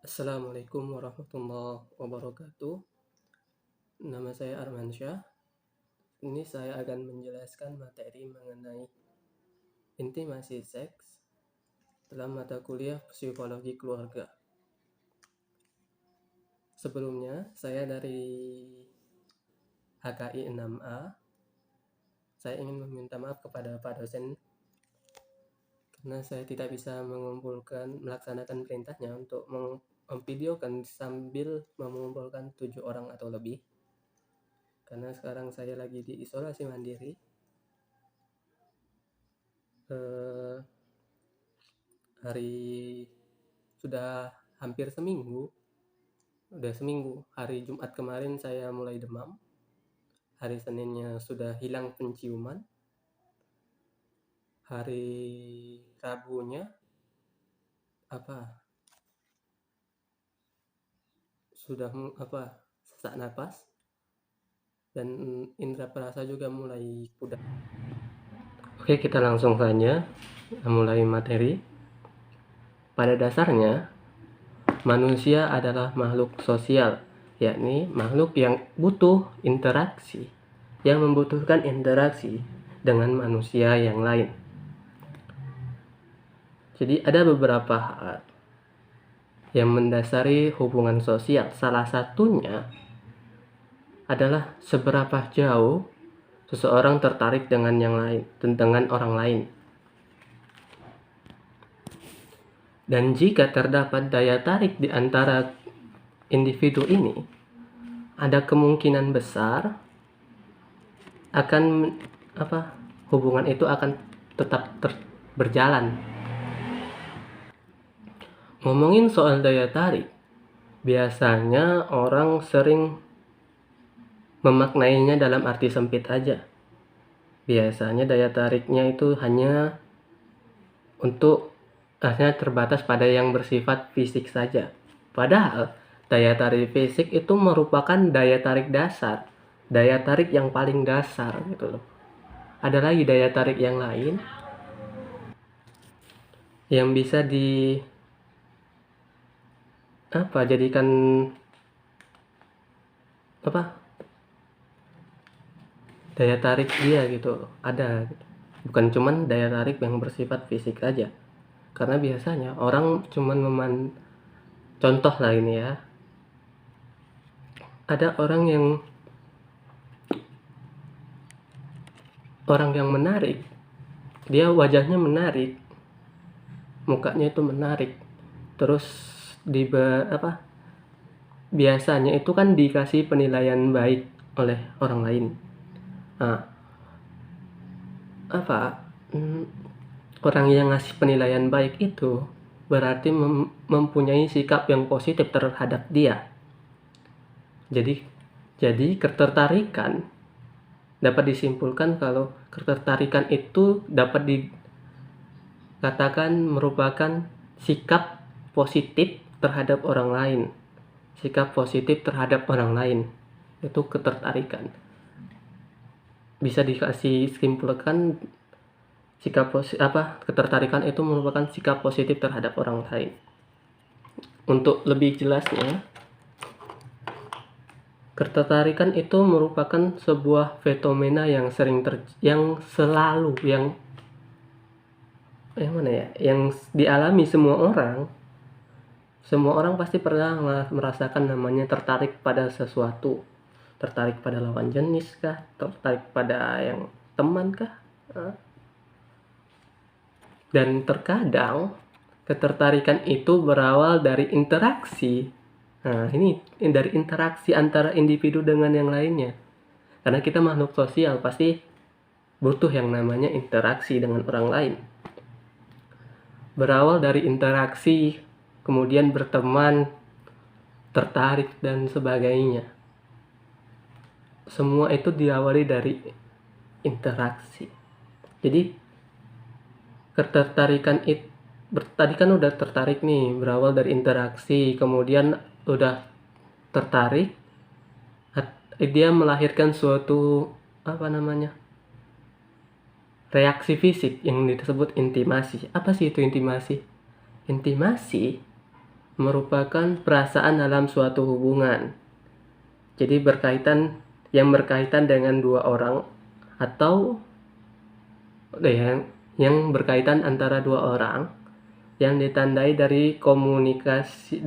Assalamualaikum warahmatullahi wabarakatuh. Nama saya Armansyah. Ini saya akan menjelaskan materi mengenai intimasi seks dalam mata kuliah psikologi keluarga. Sebelumnya, saya dari HKI 6A. Saya ingin meminta maaf kepada Pak dosen karena saya tidak bisa melaksanakan perintahnya untuk memvideokan sambil mengumpulkan 7 orang atau lebih. Karena sekarang saya lagi di isolasi mandiri. Hari sudah hampir seminggu. Hari Jumat kemarin saya mulai demam. Hari Seninnya sudah hilang penciuman. Hari Rabunya sudah sesak napas, dan indera perasa juga mulai pudar. Oke, kita langsung saja mulai materi. Pada dasarnya, manusia adalah makhluk sosial, yakni makhluk yang butuh interaksi, yang membutuhkan interaksi dengan manusia yang lain. Jadi ada beberapa hal yang mendasari hubungan sosial. Salah satunya adalah seberapa jauh seseorang tertarik dengan orang lain. Dan jika terdapat daya tarik di antara individu ini, ada kemungkinan besar hubungan itu akan tetap berjalan. Ngomongin soal daya tarik, biasanya orang sering memaknainya dalam arti sempit aja. Biasanya daya tariknya itu hanya terbatas pada yang bersifat fisik saja. Padahal daya tarik fisik itu merupakan daya tarik dasar, daya tarik yang paling dasar gitu loh. Ada lagi daya tarik yang lain yang bisa jadikan daya tarik dia gitu. Ada, bukan cuman daya tarik yang bersifat fisik aja. Karena biasanya orang cuman contoh lah ini ya. Ada orang yang menarik, dia wajahnya menarik, mukanya itu menarik, terus biasanya itu kan dikasih penilaian baik oleh orang lain. Orang yang ngasih penilaian baik itu berarti mempunyai sikap yang positif terhadap dia. Jadi ketertarikan dapat disimpulkan kalau ketertarikan itu dapat dikatakan merupakan sikap positif terhadap orang lain. Sikap positif terhadap orang lain itu ketertarikan. Bisa dikasih simpulkan ketertarikan itu merupakan sikap positif terhadap orang lain. Untuk lebih jelasnya, ketertarikan itu merupakan sebuah fenomena yang dialami semua orang. Semua orang pasti pernah merasakan namanya tertarik pada sesuatu. Tertarik pada lawan jenis kah? Tertarik pada yang teman kah? Dan terkadang ketertarikan itu berawal dari interaksi. Ini dari interaksi antara individu dengan yang lainnya. Karena kita makhluk sosial, pasti butuh yang namanya interaksi dengan orang lain. Berawal dari interaksi, kemudian berteman, tertarik, dan sebagainya. Semua itu diawali dari interaksi. Jadi ketertarikan itu tadi kan udah tertarik nih, berawal dari interaksi, kemudian udah tertarik, dia melahirkan suatu reaksi fisik yang disebut intimasi. Apa sih itu intimasi? Intimasi merupakan perasaan dalam suatu hubungan. Jadi yang berkaitan dengan dua orang atau yang berkaitan antara dua orang yang ditandai dari komunikasi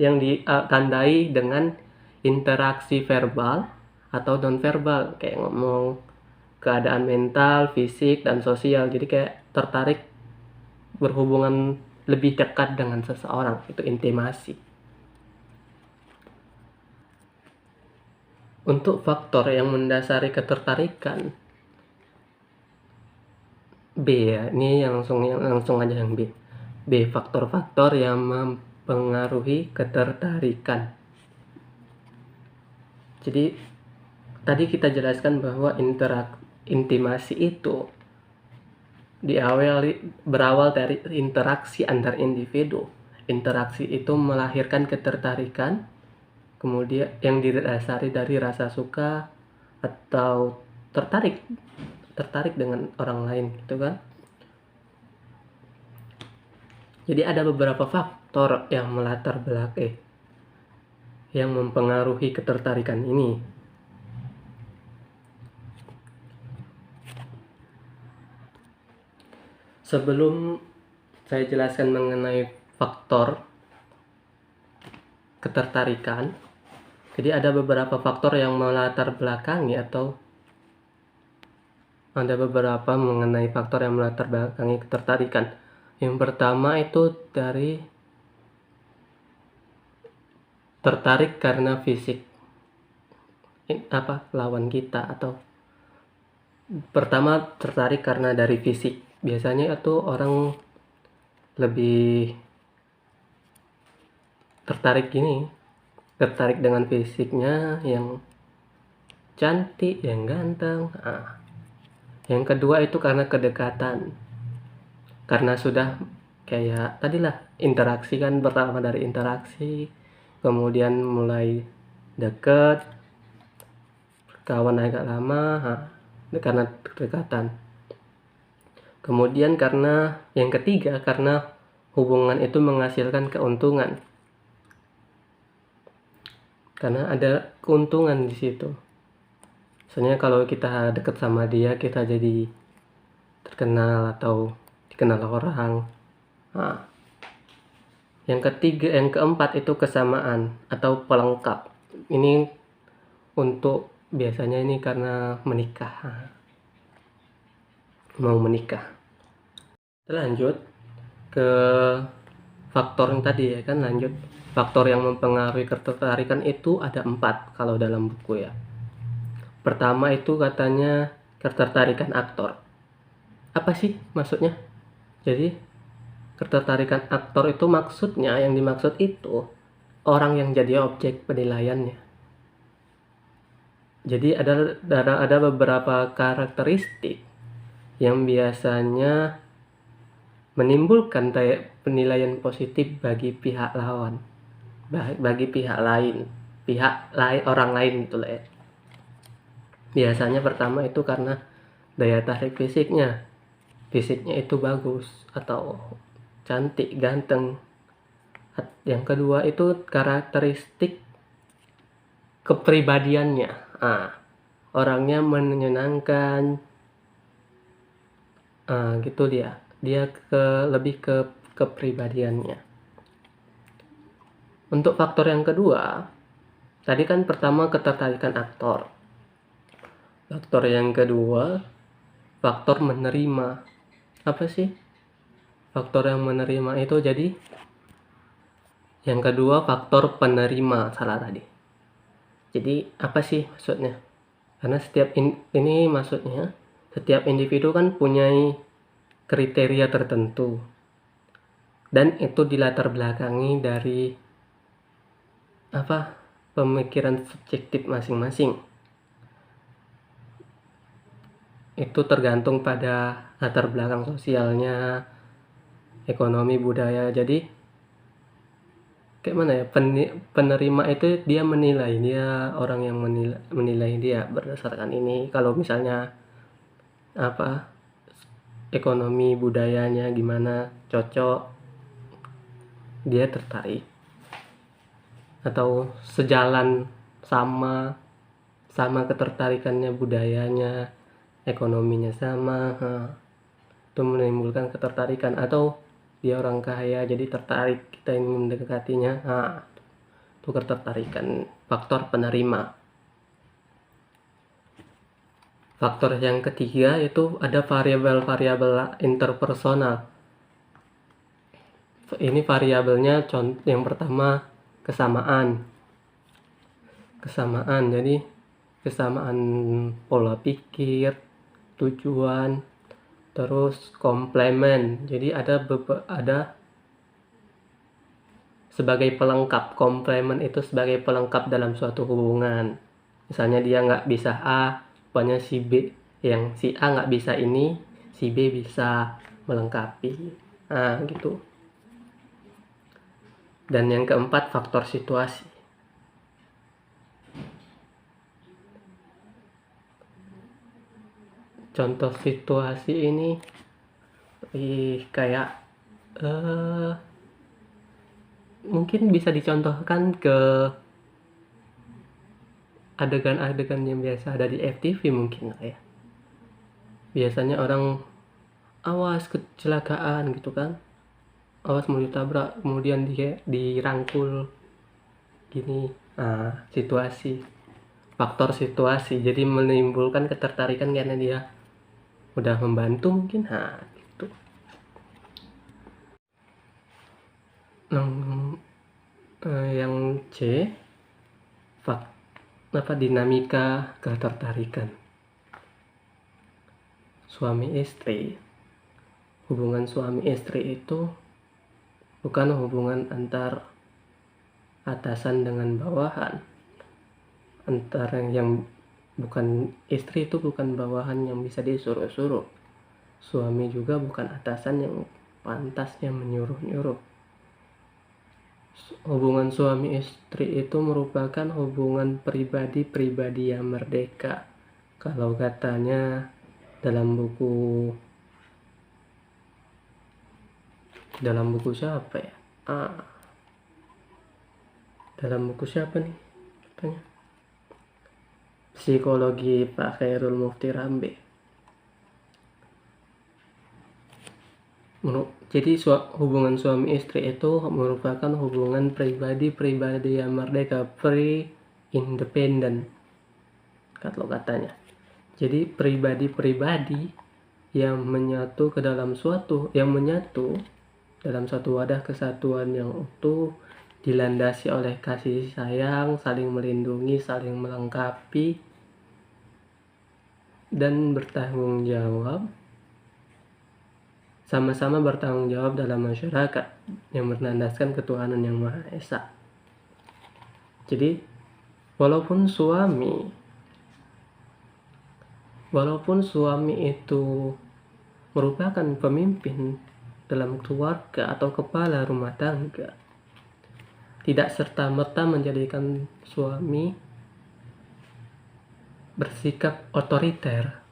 yang ditandai dengan interaksi verbal atau nonverbal, kayak ngomong, keadaan mental, fisik, dan sosial. Jadi kayak tertarik, berhubungan lebih dekat dengan seseorang, itu intimasi. Untuk faktor yang mendasari ketertarikan, B ya, ini langsung aja yang B. B, faktor-faktor yang mempengaruhi ketertarikan. Jadi tadi kita jelaskan bahwa intimasi itu berawal dari interaksi antar individu. Interaksi itu melahirkan ketertarikan, kemudian yang didasari dari rasa suka atau tertarik dengan orang lain, gitu kan. Jadi ada beberapa faktor yang yang mempengaruhi ketertarikan ini. Sebelum saya jelaskan mengenai faktor ketertarikan, jadi ada beberapa faktor yang melatar belakangi atau ada beberapa mengenai faktor yang melatar belakangi ketertarikan. Yang pertama itu dari tertarik karena fisik lawan kita, atau pertama tertarik karena dari fisik. Biasanya itu orang lebih tertarik dengan fisiknya, yang cantik, yang ganteng. Yang kedua itu karena kedekatan, karena sudah kayak tadilah interaksi kan, pertama dari interaksi, kemudian mulai deket, kawan agak lama, karena kedekatan. Kemudian yang ketiga karena hubungan itu menghasilkan keuntungan, karena ada keuntungan di situ. Misalnya kalau kita deket sama dia, kita jadi terkenal atau dikenal orang. Yang keempat itu kesamaan atau pelengkap. Ini untuk biasanya ini karena mau menikah. Lanjut ke faktor yang tadi ya kan, faktor yang mempengaruhi ketertarikan itu ada 4 kalau dalam buku ya. Pertama itu katanya ketertarikan aktor. Apa sih maksudnya? Jadi ketertarikan aktor itu yang dimaksud itu orang yang jadi objek penilaiannya. Jadi ada beberapa karakteristik yang biasanya menimbulkan penilaian positif bagi pihak lawan, bagi orang lain gitu lah ya. Biasanya pertama itu karena daya tarik fisiknya itu bagus atau cantik, ganteng. Yang kedua itu karakteristik kepribadiannya. Orangnya menyenangkan, gitu dia lebih ke kepribadiannya. Untuk faktor yang kedua, tadi kan pertama ketertarikan aktor. Faktor yang kedua, faktor menerima. Apa sih faktor yang menerima itu? Jadi yang kedua faktor penerima, salah tadi. Jadi apa sih maksudnya? Karena setiap individu kan punya kriteria tertentu, dan itu dilatar belakangi dari pemikiran subjektif masing-masing. Itu tergantung pada latar belakang sosialnya, ekonomi, budaya. Jadi kayak mana ya, penerima itu dia menilai, orang yang menilai dia berdasarkan ini. Kalau misalnya ekonomi budayanya gimana, cocok, dia tertarik, atau sejalan sama ketertarikannya, budayanya, ekonominya sama, itu menimbulkan ketertarikan. Atau dia orang kaya jadi tertarik, kita ingin mendekatinya, itu ketertarikan, faktor penerima. Faktor yang ketiga itu ada variabel-variabel interpersonal. Ini variabelnya, yang pertama kesamaan. Jadi kesamaan pola pikir, tujuan, terus komplement. Jadi ada sebagai pelengkap. Komplement itu sebagai pelengkap dalam suatu hubungan. Misalnya dia nggak bisa A, rupanya si B, yang si A nggak bisa ini, si B bisa melengkapi. Gitu. Dan yang keempat, faktor situasi. Contoh situasi ini kayak mungkin bisa dicontohkan ke adegan-adegan yang biasa ada di FTV mungkin ya. Biasanya orang awas kecelakaan gitu kan, awas mau ditabrak, kemudian dia dirangkul gini. Situasi, faktor situasi, jadi menimbulkan ketertarikan karena dia udah membantu mungkin. Gitu. Yang C, dinamika ketertarikan. Suami istri, hubungan suami istri itu bukan hubungan antar atasan dengan bawahan. Antara yang bukan, istri itu bukan bawahan yang bisa disuruh-suruh. Suami juga bukan atasan yang pantasnya menyuruh-nyuruh. Hubungan suami istri itu merupakan hubungan pribadi yang merdeka. Kalau katanya dalam buku siapa ya? Dalam buku siapa nih? Katanya Psikologi Pak Khairul Mufti Rambe. Jadi hubungan suami istri itu merupakan hubungan pribadi yang merdeka, pre-independent kalau katanya. Jadi pribadi yang menyatu dalam suatu wadah kesatuan yang utuh, dilandasi oleh kasih sayang, saling melindungi, saling melengkapi, dan bertanggung jawab, sama-sama bertanggung jawab dalam masyarakat yang berlandaskan ketuhanan yang Maha Esa. Jadi walaupun suami itu merupakan pemimpin dalam keluarga atau kepala rumah tangga, tidak serta-merta menjadikan suami bersikap otoriter,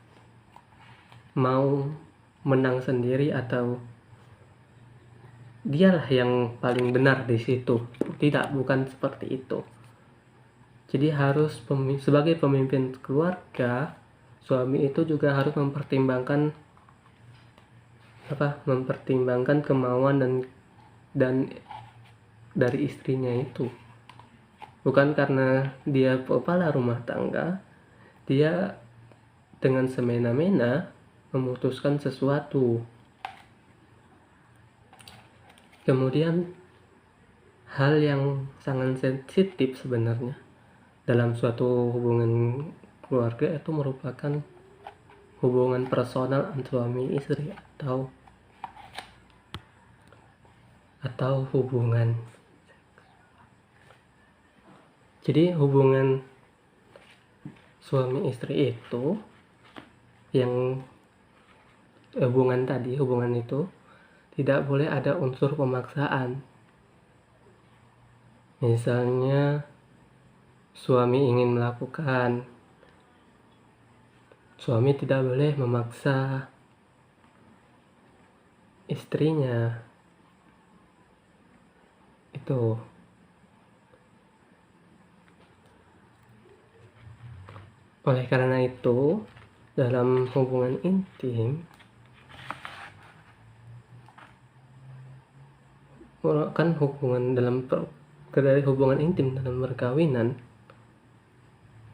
mau menang sendiri atau dialah yang paling benar di situ. Tidak, bukan seperti itu. Jadi harus sebagai pemimpin keluarga, suami itu juga harus mempertimbangkan kemauan dan dari istrinya itu. Bukan karena dia kepala rumah tangga, dia dengan semena-mena memutuskan sesuatu. Kemudian hal yang sangat sensitif sebenarnya dalam suatu hubungan keluarga itu merupakan hubungan personal antara suami istri atau hubungan. Jadi hubungan suami istri itu hubungan itu tidak boleh ada unsur pemaksaan. Misalnya suami ingin melakukan, suami tidak boleh memaksa istrinya Tuh. Oleh karena itu, dalam hubungan intim, kan hubungan intim dalam perkawinan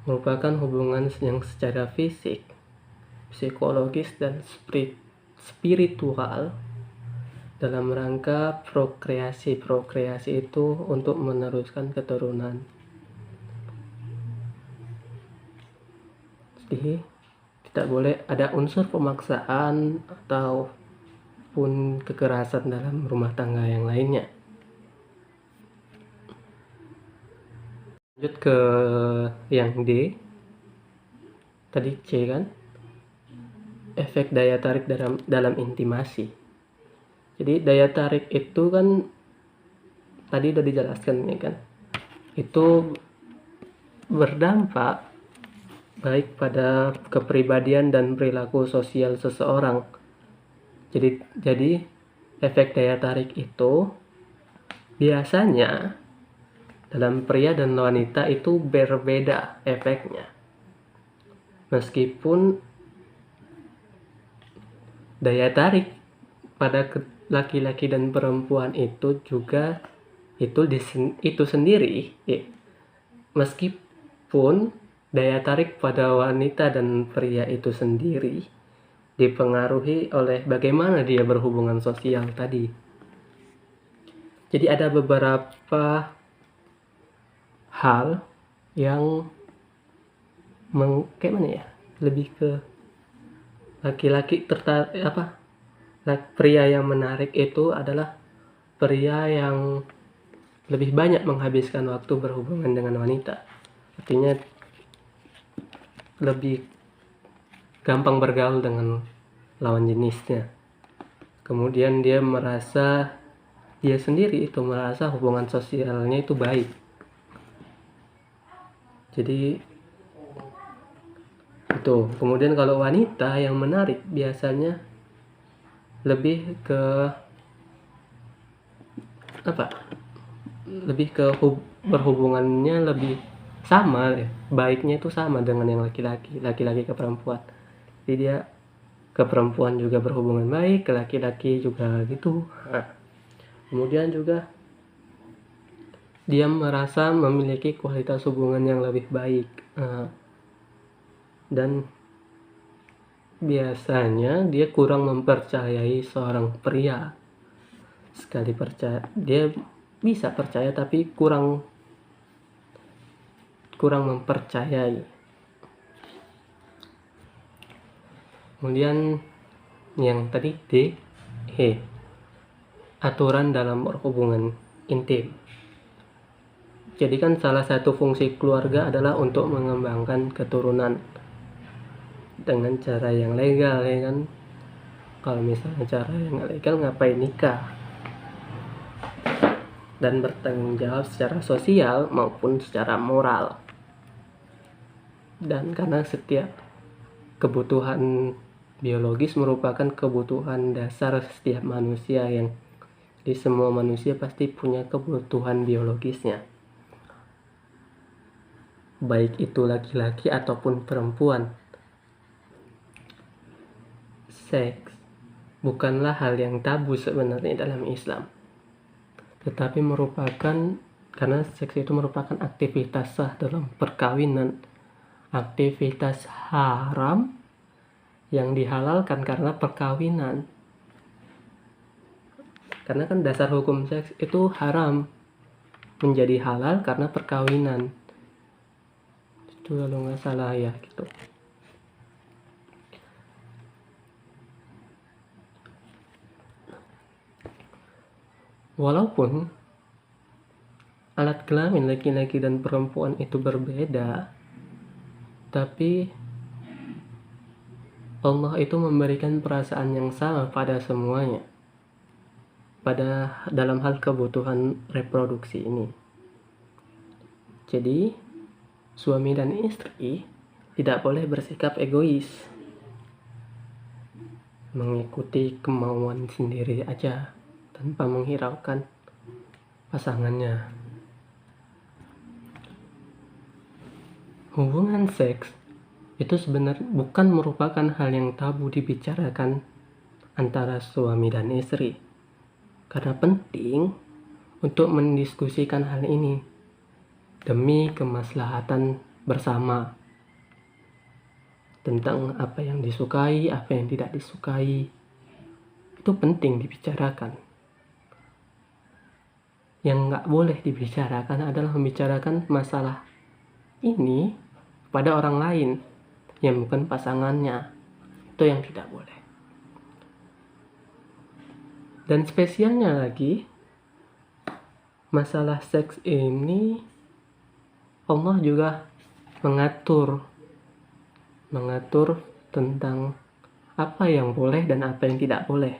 merupakan hubungan yang secara fisik, psikologis, dan spiritual dalam rangka prokreasi. Prokreasi itu untuk meneruskan keturunan. Jadi tidak boleh ada unsur pemaksaan ataupun kekerasan dalam rumah tangga yang lainnya. Lanjut ke yang D. Tadi C kan, efek daya tarik dalam intimasi. Jadi daya tarik itu kan tadi udah dijelaskan nih kan, itu berdampak baik pada kepribadian dan perilaku sosial seseorang. Jadi efek daya tarik itu biasanya dalam pria dan wanita itu berbeda efeknya. Meskipun daya tarik pada laki-laki dan perempuan itu juga itu sendiri, meskipun daya tarik pada wanita dan pria itu sendiri dipengaruhi oleh bagaimana dia berhubungan sosial tadi. Jadi ada beberapa hal yang kayak mana ya, lebih ke laki-laki pria yang menarik itu adalah pria yang lebih banyak menghabiskan waktu berhubungan dengan wanita. Artinya lebih gampang bergaul dengan lawan jenisnya. Kemudian dia sendiri merasa hubungan sosialnya itu baik. Jadi itu. Kemudian kalau wanita yang menarik biasanya lebih ke berhubungannya lebih sama, baiknya itu sama dengan yang laki-laki ke perempuan. Jadi dia ke perempuan juga berhubungan baik, ke laki-laki juga gitu. Kemudian juga dia merasa memiliki kualitas hubungan yang lebih baik, dan biasanya dia kurang mempercayai seorang pria. Sekali percaya, dia bisa percaya tapi kurang mempercayai. Kemudian yang tadi D, aturan dalam hubungan intim. Jadi kan salah satu fungsi keluarga adalah untuk mengembangkan keturunan dengan cara yang legal, ya kan. Kalau misalnya cara yang legal, ngapain nikah? Dan bertanggung jawab secara sosial maupun secara moral. Dan karena setiap kebutuhan biologis merupakan kebutuhan dasar setiap manusia, yang di semua manusia pasti punya kebutuhan biologisnya, baik itu laki-laki ataupun perempuan. Seks bukanlah hal yang tabu sebenarnya dalam Islam, tetapi karena seks itu merupakan aktivitas sah dalam perkawinan, aktivitas haram yang dihalalkan karena perkawinan. Karena kan dasar hukum seks itu haram menjadi halal karena perkawinan. Itu kalau nggak salah ya gitu. Walaupun alat kelamin laki-laki dan perempuan itu berbeda, tapi Allah itu memberikan perasaan yang sama pada semuanya, dalam hal kebutuhan reproduksi ini. Jadi suami dan istri tidak boleh bersikap egois, mengikuti kemauan sendiri aja tanpa menghiraukan pasangannya. Hubungan seks itu sebenarnya bukan merupakan hal yang tabu dibicarakan antara suami dan istri, karena penting untuk mendiskusikan hal ini demi kemaslahatan bersama tentang apa yang disukai, apa yang tidak disukai. Itu penting dibicarakan. Yang nggak boleh dibicarakan adalah membicarakan masalah ini pada orang lain yang bukan pasangannya. Itu yang tidak boleh. Dan spesialnya lagi, masalah seks ini Allah juga mengatur tentang apa yang boleh dan apa yang tidak boleh,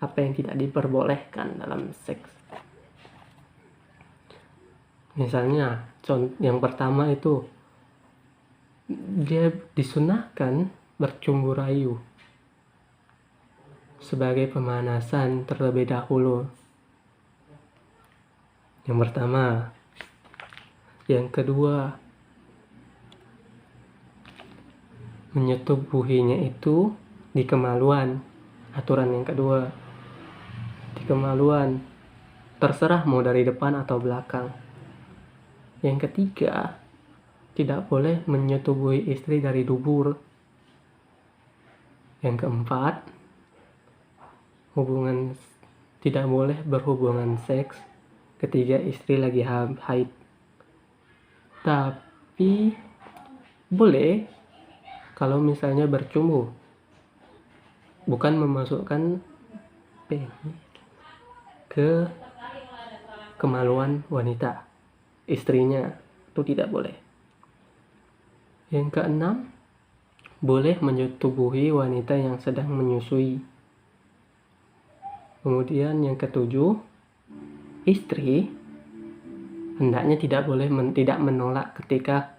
apa yang tidak diperbolehkan dalam seks. Misalnya, yang pertama itu dia disunahkan bercumbu rayu sebagai pemanasan terlebih dahulu. Yang pertama. Yang kedua, menyetubuhinya itu di kemaluan. Aturan yang kedua, di kemaluan, terserah mau dari depan atau belakang. Yang ketiga, tidak boleh menyetubuhi istri dari dubur. Yang keempat, tidak boleh berhubungan seks ketika istri lagi haid. Tapi boleh kalau misalnya bercumbu, bukan memasukkan penis ke kemaluan wanita, istrinya, itu tidak boleh. Yang keenam, boleh menyetubuhi wanita yang sedang menyusui. Kemudian yang ketujuh, istri hendaknya tidak boleh tidak menolak ketika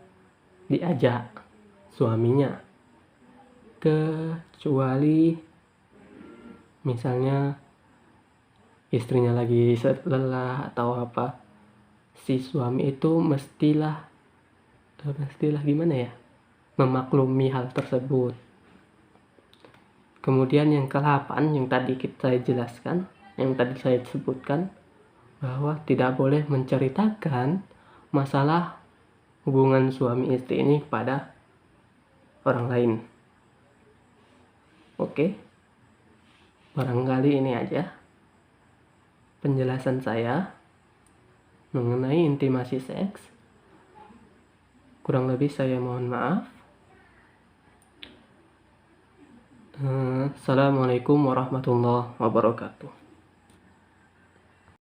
diajak suaminya, kecuali misalnya istrinya lagi lelah atau apa, si suami itu mestilah gimana ya, memaklumi hal tersebut. Kemudian yang ke-8 yang tadi saya jelaskan, yang tadi saya sebutkan, bahwa tidak boleh menceritakan masalah hubungan suami istri ini kepada orang lain. Oke, barangkali ini aja penjelasan saya mengenai intimasi seks. Kurang lebih saya mohon maaf. Assalamualaikum warahmatullahi wabarakatuh.